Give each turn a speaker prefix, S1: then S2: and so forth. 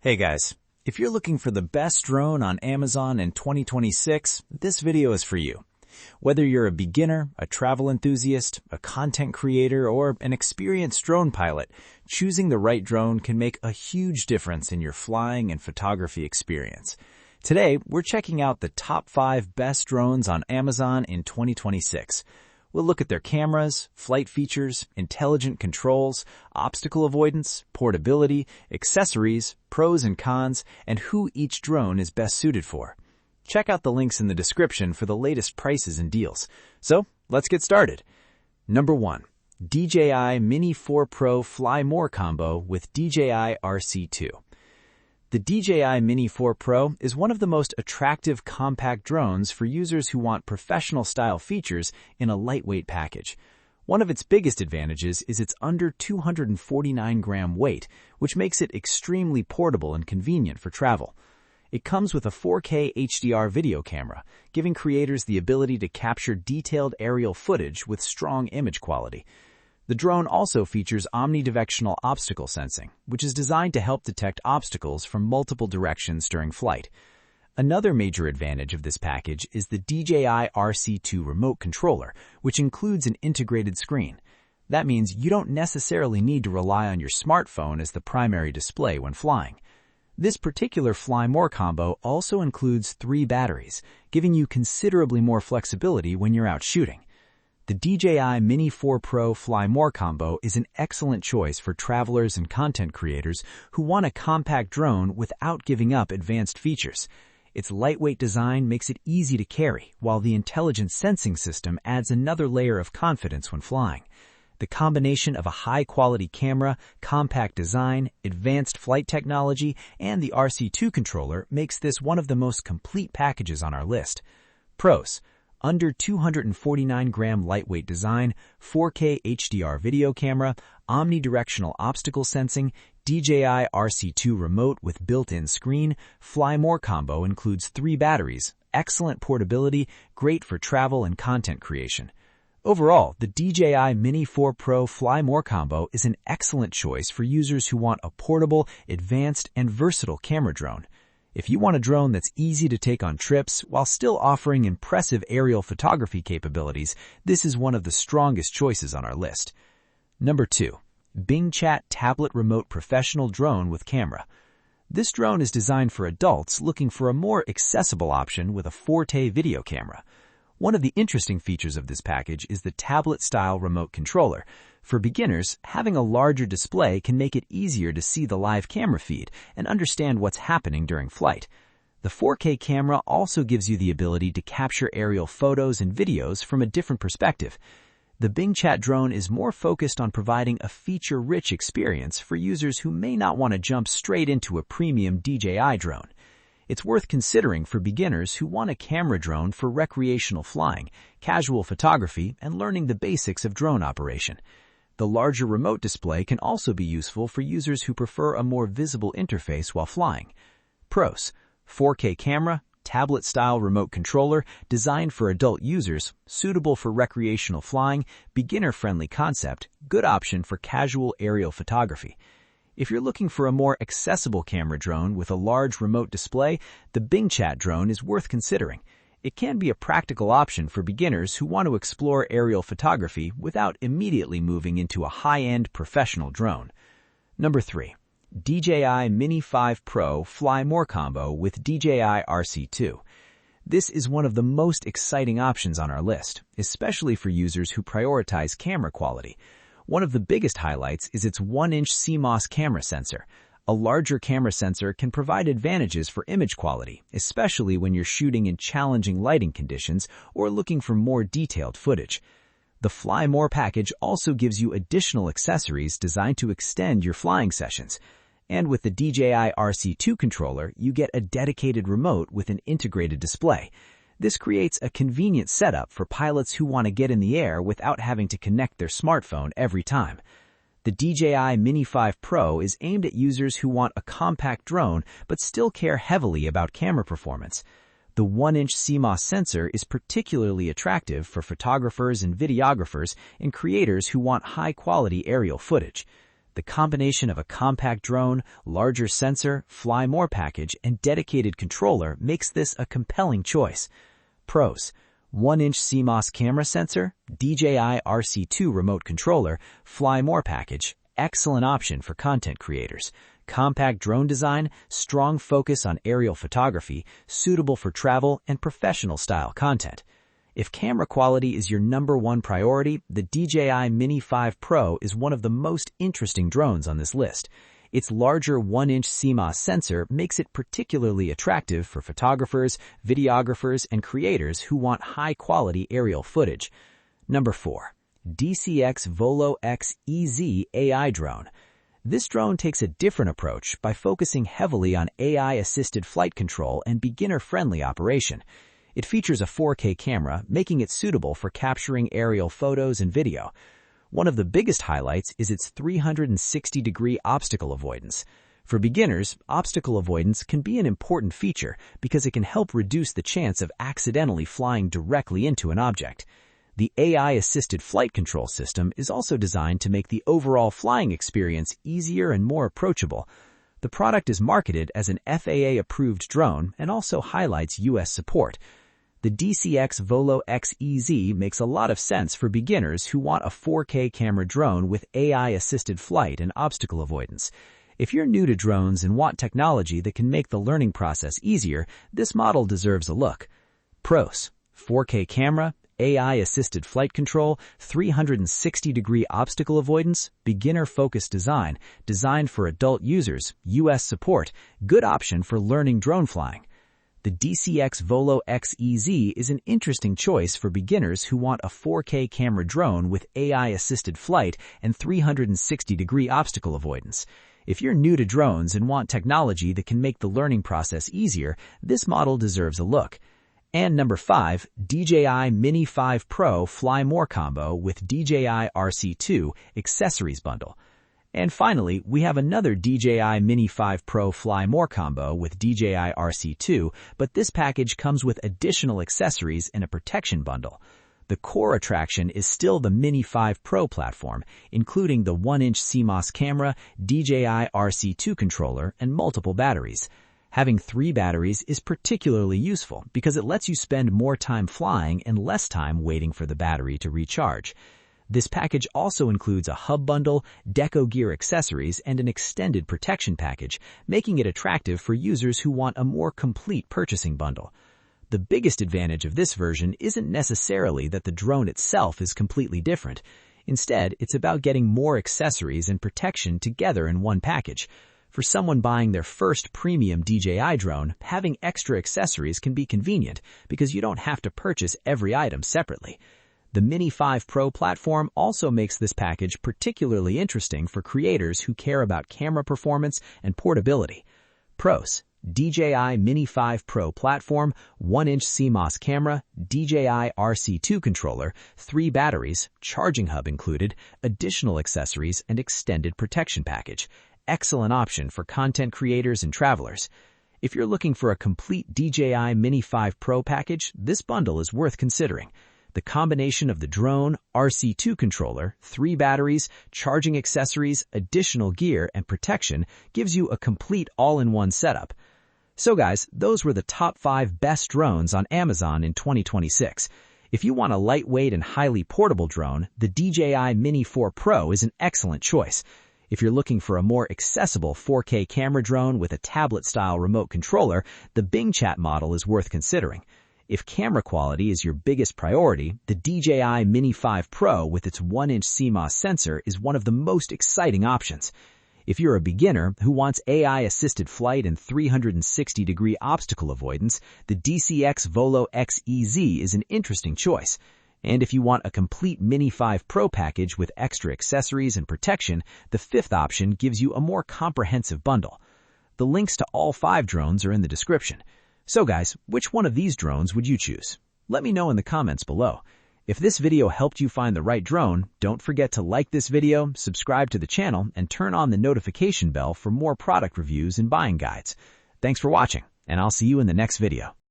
S1: Hey guys, if you're looking for the best drone on Amazon in 2026, this video is for you. Whether you're a beginner, a travel enthusiast, a content creator, or an experienced drone pilot, choosing the right drone can make a huge difference in your flying and photography experience. Today, we're checking out the top 5 best drones on Amazon in 2026. We'll look at their cameras, flight features, intelligent controls, obstacle avoidance, portability, accessories, pros and cons, and who each drone is best suited for. Check out the links in the description for the latest prices and deals. So, let's get started. Number 1. DJI Mini 4 Pro Fly More Combo with DJI RC 2. The DJI Mini 4 Pro is one of the most attractive compact drones for users who want professional-style features in a lightweight package. One of its biggest advantages is its under 249-gram weight, which makes it extremely portable and convenient for travel. It comes with a 4K HDR video camera, giving creators the ability to capture detailed aerial footage with strong image quality. The drone also features omnidirectional obstacle sensing, which is designed to help detect obstacles from multiple directions during flight. Another major advantage of this package is the DJI RC2 remote controller, which includes an integrated screen. That means you don't necessarily need to rely on your smartphone as the primary display when flying. This particular Fly More combo also includes 3 batteries, giving you considerably more flexibility when you're out shooting. The DJI Mini 4 Pro Fly More combo is an excellent choice for travelers and content creators who want a compact drone without giving up advanced features. Its lightweight design makes it easy to carry, while the intelligent sensing system adds another layer of confidence when flying. The combination of a high-quality camera, compact design, advanced flight technology, and the RC2 controller makes this one of the most complete packages on our list. Pros: under 249-gram lightweight design, 4K HDR video camera, omnidirectional obstacle sensing, DJI RC2 remote with built-in screen. Fly More combo includes 3 batteries, excellent portability, great for travel and content creation. Overall, the DJI Mini 4 Pro Fly More combo is an excellent choice for users who want a portable, advanced, and versatile camera drone. If you want a drone that's easy to take on trips while still offering impressive aerial photography capabilities, this is one of the strongest choices on our list. Number 2. Bingchat Tablet Remote Professional Drone with Camera. This drone is designed for adults looking for a more accessible option with a 4K video camera. One of the interesting features of this package is the tablet-style remote controller. For beginners, having a larger display can make it easier to see the live camera feed and understand what's happening during flight. The 4K camera also gives you the ability to capture aerial photos and videos from a different perspective. The Bingchat drone is more focused on providing a feature-rich experience for users who may not want to jump straight into a premium DJI drone. It's worth considering for beginners who want a camera drone for recreational flying, casual photography, and learning the basics of drone operation. The larger remote display can also be useful for users who prefer a more visible interface while flying. Pros: 4K camera, tablet-style remote controller, designed for adult users, suitable for recreational flying, beginner-friendly concept, good option for casual aerial photography. If you're looking for a more accessible camera drone with a large remote display, the Bingchat drone is worth considering. It can be a practical option for beginners who want to explore aerial photography without immediately moving into a high-end professional drone. Number 3. DJI Mini 5 Pro Fly More combo with DJI RC 2. This is one of the most exciting options on our list, especially for users who prioritize camera quality. One of the biggest highlights is its 1-inch CMOS camera sensor. A larger camera sensor can provide advantages for image quality, especially when you're shooting in challenging lighting conditions or looking for more detailed footage. The Fly More package also gives you additional accessories designed to extend your flying sessions. And with the DJI RC2 controller, you get a dedicated remote with an integrated display. This creates a convenient setup for pilots who want to get in the air without having to connect their smartphone every time. The DJI Mini 5 Pro is aimed at users who want a compact drone but still care heavily about camera performance. The 1-inch CMOS sensor is particularly attractive for photographers and videographers and creators who want high-quality aerial footage. The combination of a compact drone, larger sensor, fly more package, and dedicated controller makes this a compelling choice. Pros: 1-inch CMOS camera sensor, DJI RC2 remote controller, fly more package, excellent option for content creators. Compact drone design, strong focus on aerial photography, suitable for travel and professional style content. If camera quality is your #1 priority, the DJI Mini 5 Pro is one of the most interesting drones on this list. Its larger 1-inch CMOS sensor makes it particularly attractive for photographers, videographers, and creators who want high-quality aerial footage. Number 4. DCX Volo X EZ AI Drone. This drone takes a different approach by focusing heavily on AI-assisted flight control and beginner-friendly operation. It features a 4K camera, making it suitable for capturing aerial photos and video. One of the biggest highlights is its 360-degree obstacle avoidance. For beginners, obstacle avoidance can be an important feature because it can help reduce the chance of accidentally flying directly into an object. The AI-assisted flight control system is also designed to make the overall flying experience easier and more approachable. The product is marketed as an FAA-approved drone and also highlights U.S. support. The DCX Volo X EZ makes a lot of sense for beginners who want a 4K camera drone with AI-assisted flight and obstacle avoidance. If you're new to drones and want technology that can make the learning process easier, this model deserves a look. Pros: 4K camera, AI-assisted flight control, 360-degree obstacle avoidance, beginner-focused design, designed for adult users, U.S. support, good option for learning drone flying. The DCX Volo X EZ is an interesting choice for beginners who want a 4K camera drone with AI-assisted flight and 360-degree obstacle avoidance. If you're new to drones and want technology that can make the learning process easier, this model deserves a look. And number 5, DJI Mini 5 Pro Fly More Combo with DJI RC2 Accessories Bundle. And finally, we have another DJI Mini 5 Pro Fly More combo with DJI RC2, but this package comes with additional accessories and a protection bundle. The core attraction is still the Mini 5 Pro platform, including the 1-inch CMOS camera, DJI RC2 controller, and multiple batteries. Having 3 batteries is particularly useful because it lets you spend more time flying and less time waiting for the battery to recharge. This package also includes a hub bundle, deco gear accessories, and an extended protection package, making it attractive for users who want a more complete purchasing bundle. The biggest advantage of this version isn't necessarily that the drone itself is completely different. Instead, it's about getting more accessories and protection together in one package. For someone buying their first premium DJI drone, having extra accessories can be convenient because you don't have to purchase every item separately. The Mini 5 Pro platform also makes this package particularly interesting for creators who care about camera performance and portability. Pros: DJI Mini 5 Pro platform, 1-inch CMOS camera, DJI RC2 controller, 3 batteries, charging hub included, additional accessories, and extended protection package. Excellent option for content creators and travelers. If you're looking for a complete DJI Mini 5 Pro package, this bundle is worth considering. The combination of the drone, RC2 controller, 3 batteries, charging accessories, additional gear, and protection gives you a complete all-in-one setup. So guys, those were the top 5 best drones on Amazon in 2026. If you want a lightweight and highly portable drone, the DJI Mini 4 Pro is an excellent choice. If you're looking for a more accessible 4K camera drone with a tablet-style remote controller, the Bingchat model is worth considering. If camera quality is your biggest priority, the DJI Mini 5 Pro with its 1-inch CMOS sensor is one of the most exciting options. If you're a beginner who wants AI-assisted flight and 360-degree obstacle avoidance, the DCX Volo X EZ is an interesting choice. And if you want a complete Mini 5 Pro package with extra accessories and protection, the 5th option gives you a more comprehensive bundle. The links to all 5 drones are in the description. So guys, which one of these drones would you choose? Let me know in the comments below. If this video helped you find the right drone, don't forget to like this video, subscribe to the channel, and turn on the notification bell for more product reviews and buying guides. Thanks for watching, and I'll see you in the next video.